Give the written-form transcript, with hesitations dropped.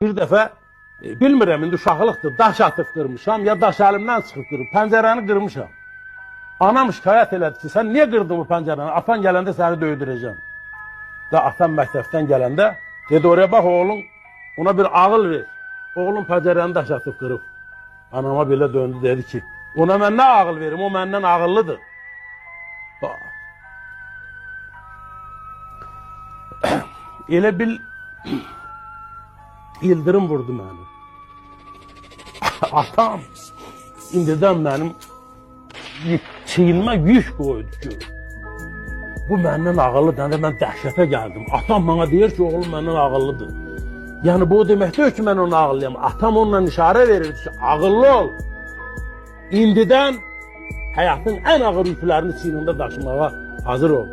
Bir dəfə bilmirəm indi uşaqlıqdır, daş atıb qırmışam ya daş əlimdən çıxıb qırıb, pəncərəni qırmışam. Anam şikayət elədi ki, sən niyə qırdın bu pəncərəni? Atan gələndə səni döydürəcəm. Və atam məktəbdən gələndə dedi, oraya bax oğlum, ona bir ağıl ver. Oğlum pəncərəni daş atıb qırıb. Anama belə döndü, dedi ki, ona mən nə ağıl verim, o məndən ağıllıdır. Elə bil İldırım vurdu məni. Atam indidən mənim çiynimə yük qoydu ki, bu məndən ağıllıdır. Mən dəhşətə gəldim. Atam bana deyir ki, oğlum məndən ağıllıdır. Yəni bu demək deyil ki, mən onu ağıllıyam. Atam onunla işarə verir ki, ağıllı ol. İndidən həyatın ən ağır yüklərini çiynində daşımağa hazır ol.